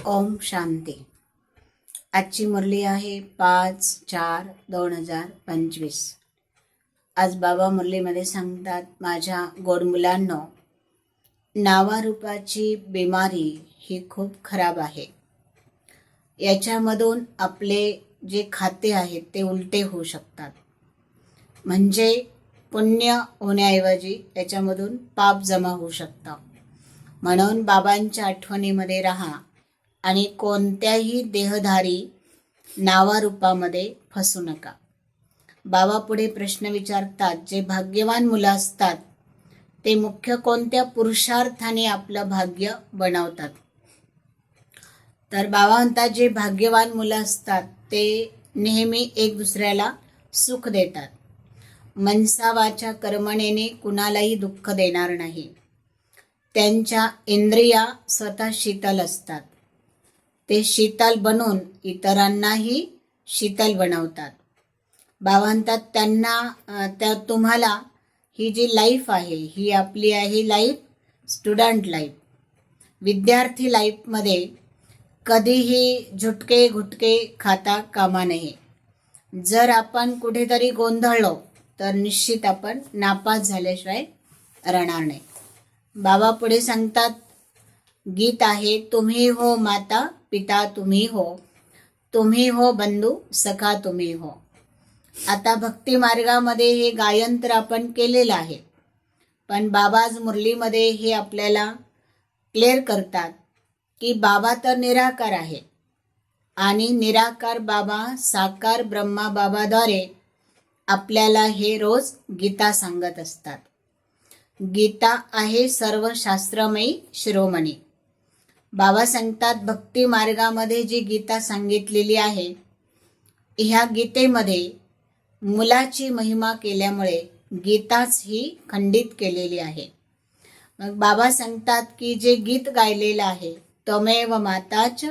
ओम शांती. आजची मुरली आहे 5/4/2025. आज बाबा मुरलीमध्ये सांगतात, माझ्या गोड मुलांनो, नावारूपाची बिमारी ही खूप खराब आहे. याच्यामधून आपले जे खाते आहेत ते उलटे होऊ शकतात. म्हणजे पुण्य होण्याऐवजी याच्यामधून पाप जमा होऊ शकतं. म्हणून बाबांच्या आठवणीमध्ये राहा आणि कोणत्याही देहधारी नावारूपामध्ये फसू नका. बाबा पुढे प्रश्न विचारतात, जे भाग्यवान मुलं असतात ते मुख्य कोणत्या पुरुषार्थाने आपलं भाग्य बनवतात? तर बाबा म्हणतात, जे भाग्यवान मुलं असतात ते नेहमी एक दुसऱ्याला सुख देतात. मनसा वाचा कर्मणेने कुणालाही दुःख देणार नाही. त्यांच्या इंद्रिया स्वतः शीतल असतात. ते शीतल बनून इतरांनाही शीतल बनवतात. बाबा म्हणतात, तुम्हाला ही जी लाईफ आहे ही आपली आहे लाईफ, स्टुडंट लाईफ, विद्यार्थी लाईफमध्ये कधीही झुटके घुटके खाता कामा नये. जर आपण कुठेतरी गोंधळलो तर निश्चित आपण नापास झाल्याशिवाय राहणार नाही. बाबा पुढे सांगतात, गीत आहे, तुम्ही हो माता पिता तुम्ही हो, तुम्ही हो बंधू सखा तुम्ही हो. आता भक्ती मार्गामध्ये हे गायन तर आपण केलेलं आहे, पण बाबाज मुरलीमध्ये हे आपल्याला क्लिअर करतात की बाबा तर निराकार आहे आणि निराकार बाबा साकार ब्रह्मा बाबाद्वारे आपल्याला हे रोज गीता सांगत असतात. गीता आहे सर्व शास्त्रमयी शिरोमणी. बाबा सांगतात, भक्ती मार्गामध्ये जी गीता सांगितलेली आहे, ह्या गीतेमध्ये मुलाची महिमा केल्यामुळे गीताच ही खंडित केलेली आहे. मग बाबा सांगतात की जे गीत गायलेलं आहे, त्वमेव माताच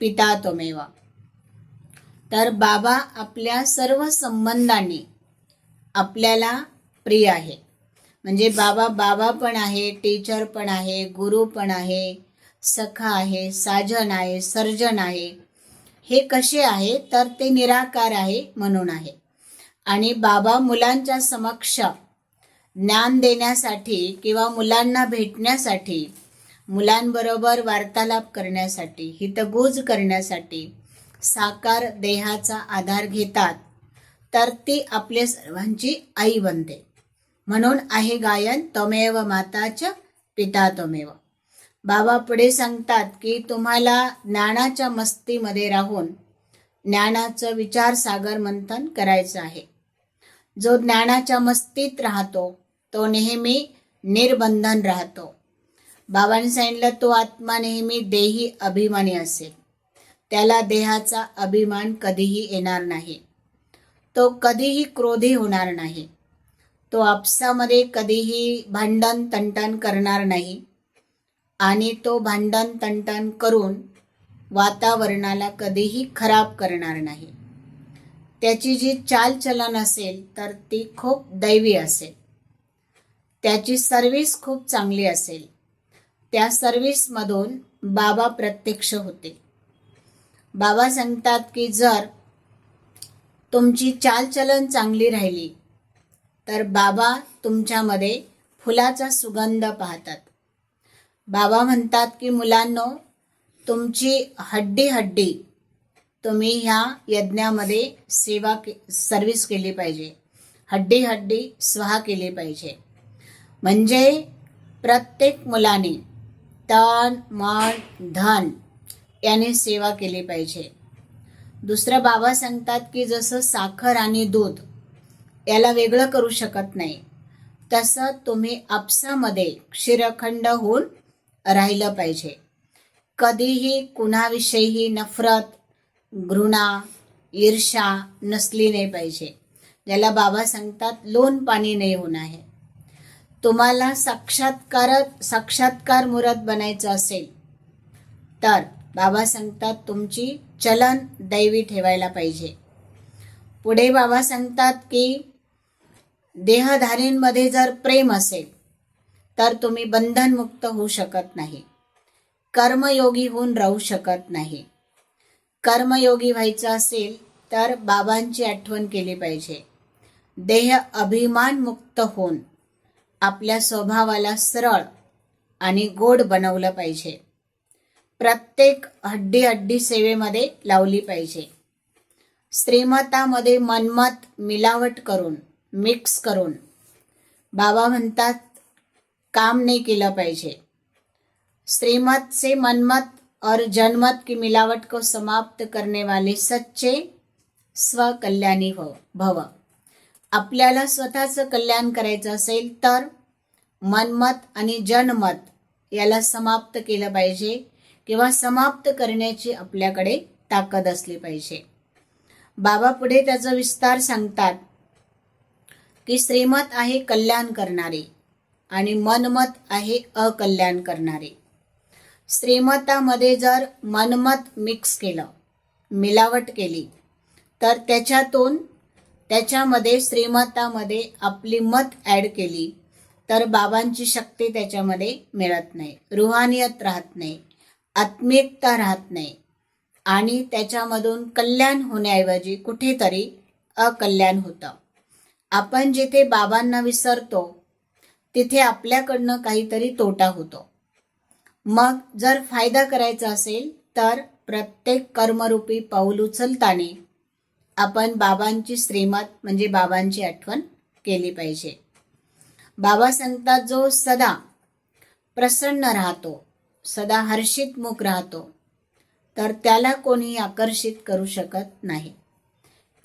पिता त्वमेव. तर बाबा आपल्या सर्व संबंधांनी आपल्याला प्रिय आहे. म्हणजे बाबा पण आहे, टीचर पण आहे, गुरु पण आहे, सखा आहे, साजन आहे, सर्जन आहे. हे कसे आहे तर ते निराकार आहे म्हणून आहे. आणि बाबा मुलांच्या समक्ष ज्ञान देण्यासाठी किंवा मुलांना भेटण्यासाठी, मुलांबरोबर वार्तालाप करण्यासाठी, हितगुज करण्यासाठी साकार देहाचा आधार घेतात. तर ती आपल्या सर्वांची आई बनते. म्हणून आहे गायन, त्वमेव माताच पिता त्वमेव. बाबा पुढे सांगतात की तुम्हाला ज्ञानाच्या मस्तीमध्ये राहून ज्ञानाचं विचारसागर मंथन करायचं आहे. जो ज्ञानाच्या मस्तीत राहतो तो नेहमी निर्बंधन राहतो. बाबांनी सांगितलं, तो आत्मा नेहमी देही अभिमानी असेल. त्याला देहाचा अभिमान कधीही येणार नाही. तो कधीही क्रोधी होणार नाही. तो आपसामध्ये कधीही भांडण तंटण करणार नाही आणि तो भांडण तंटण करून वातावरणाला कधीही खराब करणार नाही. त्याची जी चालचलन असेल तर ती खूप दैवी असेल. त्याची सर्व्हिस खूप चांगली असेल. त्या सर्व्हिसमधून बाबा प्रत्यक्ष होते. बाबा सांगतात की जर तुमची चालचलन चांगली राहिली तर बाबा तुमच्यामध्ये फुलाचा सुगंध पाहतात. बाबा म्हणतात की मुलांनो, तुमची हड्डी तुम्ही ह्या यज्ञामध्ये सर्व्हिस केली पाहिजे. हड्डी स्वाहा केली पाहिजे. म्हणजे प्रत्येक मुलाने तन मन धन याने सेवा केली पाहिजे. दुसरं बाबा सांगतात की जसं साखर आणि दूध याला वेगळं करू शकत नाही, तसं तुम्ही आपसामध्ये क्षीरखंड होऊन राहिलं पाहिजे. कधीही कुणाविषयी नफरत, घृणा, ईर्षा नसली नाही पाहिजे. ज्याला बाबा सांगतात लोन पाणी नाही होणं आहे. तुम्हाला साक्षात्कार मूर्त बनायचं असेल तर बाबा सांगतात तुमची चलन दैवी ठेवायला पाहिजे. पुढे बाबा सांगतात की देहधारींमध्ये जर प्रेम असेल तर तुम्ही बंधनमुक्त होऊ शकत नाही. कर्मयोगी होऊन राहू शकत नाही. कर्मयोगी व्हायचं असेल तर बाबांची आठवण केली पाहिजे. देह अभिमान मुक्त होऊन आपल्या स्वभावाला सरळ आणि गोड बनवलं पाहिजे. प्रत्येक हड्डी सेवेमध्ये लावली पाहिजे. श्रीमतामध्ये मनमत मिलावट करून, मिक्स करून बाबा म्हणतात काम नहीं केलं पाहिजे. श्रीमत से मनमत और जनमत की मिलावट को समाप्त करने वाले सच्चे स्वकल्याणी भव. आपल्याला स्वतःचं कल्याण करायचं असेल तर मनमत आणि जनमत याला समाप्त केलं पाहिजे किंवा समाप्त करण्याची आपल्याकडे ताकद असली पाहिजे. बाबा पुढे त्याचा विस्तार सांगतात की श्रीमत आहे कल्याण करणारी आणि मनमत आहे अकल्याण करणारी. श्रीमतामध्ये जर मनमत मिक्स केलं, मिलावट केली तर त्याच्यामध्ये श्रीमतामध्ये आपली मत ॲड केली तर बाबांची शक्ती त्याच्यामध्ये मिळत नाही, रुहानियत राहत नाही, आत्मिकता राहत नाही आणि त्याच्यामधून कल्याण होण्याऐवजी कुठेतरी अकल्याण होतं. आपण जिथे बाबांना विसरतो तिथे आपल्याकडनं काहीतरी तोटा होतो. मग जर फायदा करायचा असेल तर प्रत्येक कर्मरूपी पाऊल उचलताना आपण बाबांची श्रीमत म्हणजे बाबांची आठवण केली पाहिजे. बाबा सांगतात जो सदा प्रसन्न राहतो, सदा हर्षित मुख राहतो तर त्याला कोणी आकर्षित करू शकत नाही.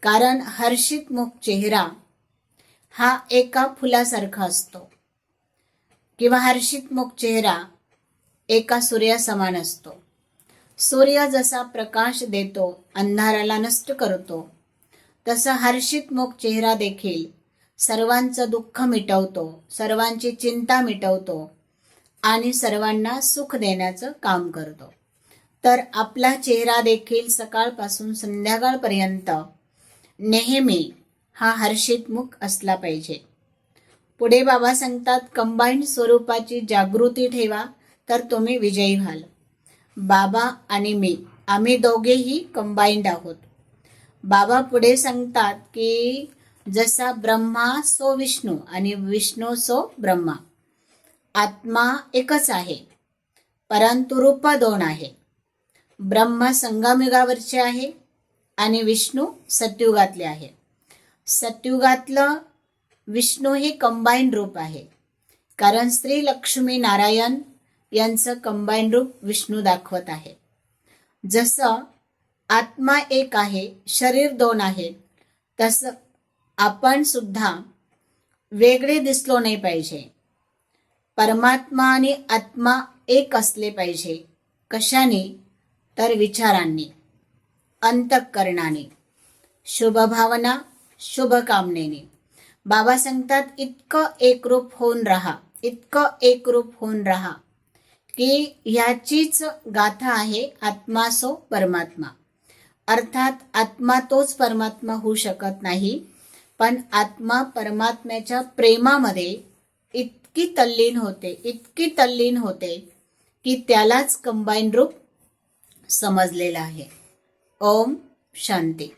कारण हर्षित मुख चेहरा हा एका फुलासारखा असतो किंवा हर्षित मुख चेहरा एका सूर्यासमान असतो. सूर्य जसा प्रकाश देतो, अंधाराला नष्ट करतो, तसा हर्षित मुख चेहरा देखील सर्वांचं दुःख मिटवतो, सर्वांची चिंता मिटवतो आणि सर्वांना सुख देण्याचं काम करतो. तर आपला चेहरा देखील सकाळपासून संध्याकाळपर्यंत नेहमी हा हर्षित मुख असला पाहिजे. पुढे बाबा सांगतात कंबाईंड स्वरूपाची जागृती ठेवा तर तुम्ही विजयी व्हाल. बाबा आणि मी आम्ही दोघेही कंबाईंड आहोत. बाबा पुढे सांगतात की जसा ब्रह्मा सो विष्णू आणि विष्णू सो ब्रह्मा. आत्मा एकच आहे परंतु रूप दोन आहे. ब्रह्मा संगमयुगावरचे आहे आणि विष्णू सतयुगातले आहे. सतयुगातलं विष्णू हे कंबाईंड रूप आहे कारण श्री लक्ष्मी नारायण यांचं कंबाईंड रूप विष्णू दाखवत आहे. जसं आत्मा एक आहे, शरीर दोन आहेत, तसं आपण सुद्धा वेगळे दिसलो नाही पाहिजे. परमात्मा आणि आत्मा एक असले पाहिजे. कशाने? तर विचारांनी, अंतःकरणाने, शुभ भावना, शुभ कामनेने. बाबा सांगतात इतकं एकरूप होऊन राहा, इतकं एकरूप होऊन राहा की ह्याचीच गाथा आहे आत्मा सो परमात्मा. अर्थात आत्मा तोच परमात्मा होऊ शकत नाही, पण आत्मा परमात्म्याच्या प्रेमामध्ये इतकी तल्लीन होते की त्यालाच कंबाईंड रूप समजलेलं आहे. ओम शांती.